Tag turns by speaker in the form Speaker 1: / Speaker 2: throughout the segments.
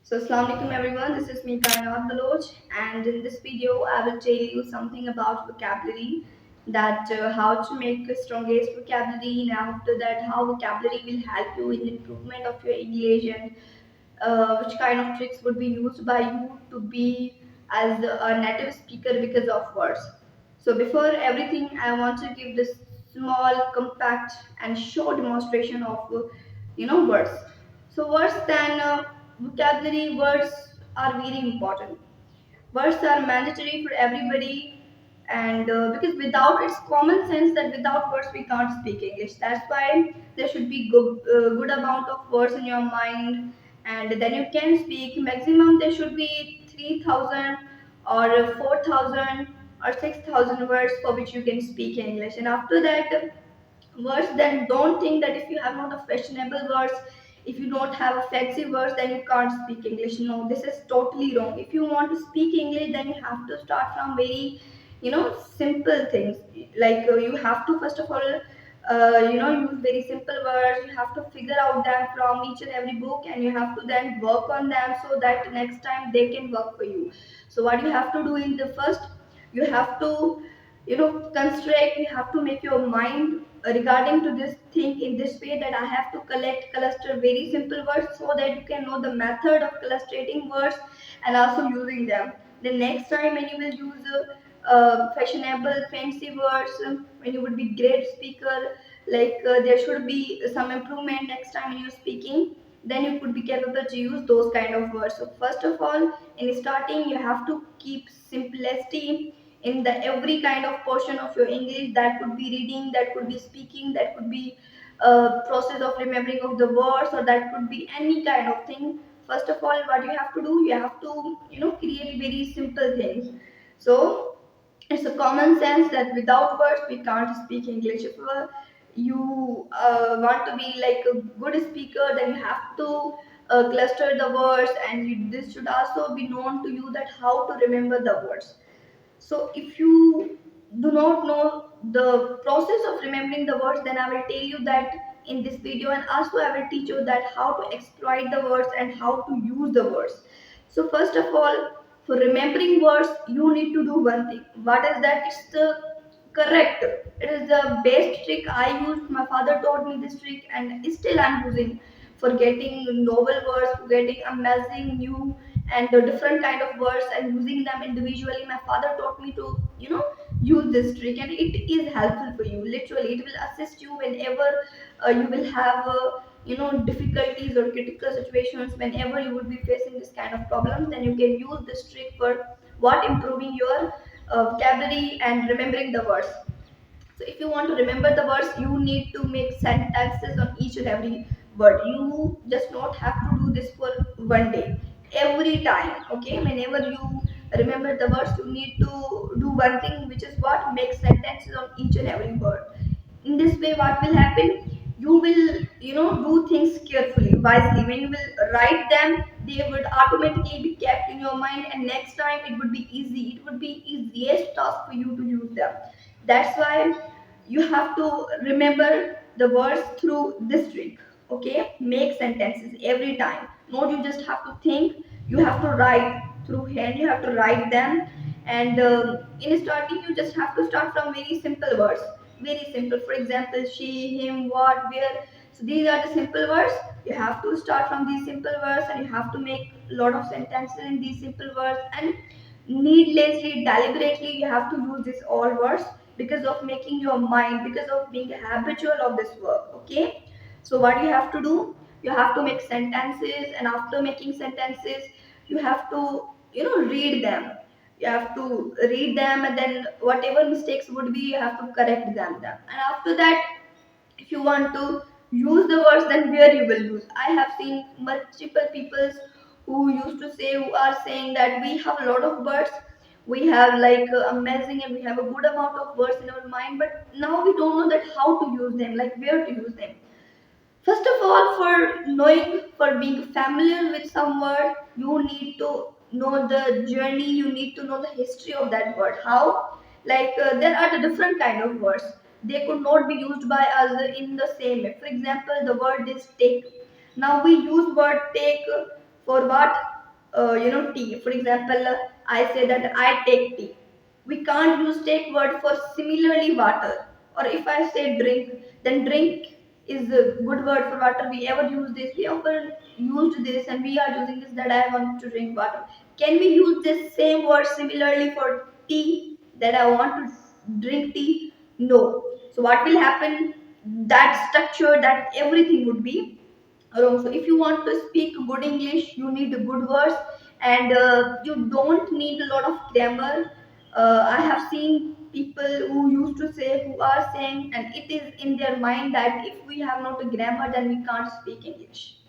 Speaker 1: So, Assalamu alaikum everyone, this is me Kainat Baloj, and in this video, I will tell you something about vocabulary, that how to make the strongest vocabulary, and after that, how vocabulary will help you in improvement of your English, and which kind of tricks would be used by you to be as a native speaker because of words. So, before everything, I want to give this small, compact, and short demonstration of words. So words than vocabulary, words are very important. Words are mandatory for everybody, and because without it's common sense that without words we can't speak English. That's why there should be good amount of words in your mind, and then you can speak. Maximum there should be 3,000 or 4,000 or 6,000 words for which you can speak English, and after that words, then don't think that if you have not a fashionable words, if you don't have a fancy words, then you can't speak English. No, this is totally wrong. If you want to speak English, then you have to start from very simple things. Like you have to first of all use very simple words. You have to figure out them from each and every book, and you have to then work on them so that next time they can work for you. So what you have to do in the first, you have to construct, you have to make your mind regarding to this thing in this way, that I have to collect cluster very simple words so that you can know the method of clustering words and also using them. The next time when you will use fashionable fancy words, when you would be great speaker, like there should be some improvement next time when you're speaking, then you could be capable to use those kind of words. So first of all, in starting, you have to keep simplicity in the every kind of portion of your English. That could be reading, that could be speaking, that could be process of remembering of the words, or that could be any kind of thing. First of all, what you have to do, you have to create very simple things. So it's a common sense that without words we can't speak English. If you want to be like a good speaker, then you have to cluster the words, and this should also be known to you that how to remember the words. So if you do not know the process of remembering the words, then I will tell you that in this video, and also I will teach you that how to exploit the words and how to use the words. So first of all, for remembering words, you need to do one thing. What is that? It's the correct. It is the best trick I used. My father taught me this trick, and still I'm using for getting novel words, for getting amazing new and the different kind of words and using them individually. My father taught me to use this trick, and it is helpful for you. Literally, it will assist you whenever you will have difficulties or critical situations. Whenever you will be facing this kind of problems, then you can use this trick for what improving your vocabulary and remembering the words. So if you want to remember the words, you need to make sentences on each and every word. You just not have to do this for one day. Every time, okay? Whenever you remember the words, you need to do one thing, which is what? Make sentences on each and every word. In this way, what will happen? You will, do things carefully, wisely. When you will write them, they would automatically be kept in your mind, and next time it would be easy. It would be easiest task for you to use them. That's why you have to remember the words through this trick. Okay, make sentences every time. Not you just have to think. You have to write through hand. You have to write them, and in starting, you just have to start from very simple words. Very simple. For example, she, him, what, where. So these are the simple words. You have to start from these simple words, and you have to make a lot of sentences in these simple words, and needlessly, deliberately, you have to use these all words because of making your mind, because of being habitual of this work. Okay, so what you have to do, you have to make sentences, and after making sentences, you have to read them. You have to read them, and then whatever mistakes would be, you have to correct them. And after that, if you want to use the words, then where you will use. I have seen multiple people who used to say, who are saying that we have a lot of words, we have like amazing, and we have a good amount of words in our mind, but now we don't know that how to use them, like where to use them. First of all, for knowing, for being familiar with some word, you need to know the journey, you need to know the history of that word. How? Like there are the different kind of words. They could not be used by us in the same way. For example, the word is take. Now we use word take for what? tea. For example, I say that I take tea. We can't use take word for similarly water. Or if I say drink, then drink is a good word for water. We ever use this, we ever used this, and we are using this, that I want to drink water. Can we use this same word similarly for tea, that I want to drink tea? No. So what will happen, that structure, that everything would be wrong. So if you want to speak good English, you need good words, and you don't need a lot of grammar. I have seen people who used to say, who are saying, and it is in their mind that if we have not a grammar, then we can't speak English.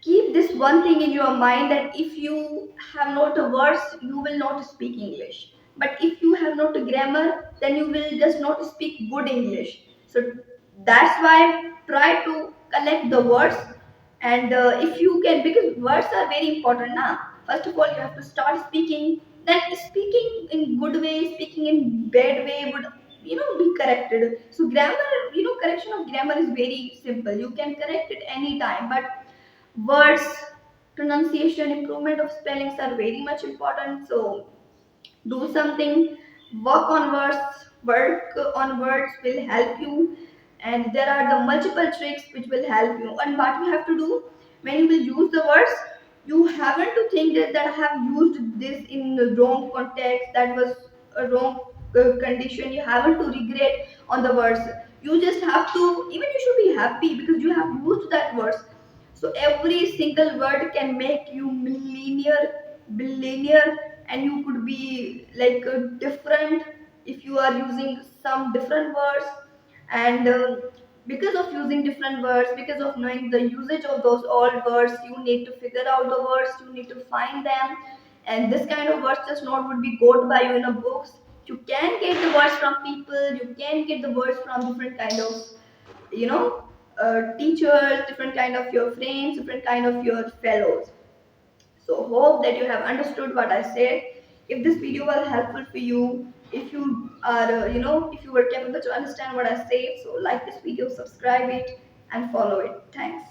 Speaker 1: Keep this one thing in your mind, that if you have not a words, you will not speak English. But if you have not a grammar, then you will just not speak good English. So that's why try to collect the words. And if you can, because words are very important now. First of all, you have to start speaking, then speaking in good way, speaking in bad way would be corrected. So grammar, correction of grammar is very simple, you can correct it anytime. But words, pronunciation, improvement of spellings are very much important. So do something, work on words will help you. And there are the multiple tricks which will help you. And what you have to do when you will use the words, you haven't to think that I have used this in the wrong context, that was a wrong condition. You haven't to regret on the words. You just have to, even you should be happy because you have used that words. So every single word can make you millionaire, billionaire, and you could be like different if you are using some different words. And because of using different words, because of knowing the usage of those all words, you need to figure out the words, you need to find them. And this kind of words just not would be got by you in a books. You can get the words from people, you can get the words from different kind of you know teachers, different kind of your friends, different kind of your fellows. So hope that you have understood what I said. If this video was helpful for you, if you are, if you were capable to understand what I said, so like this video, subscribe it, and follow it. Thanks.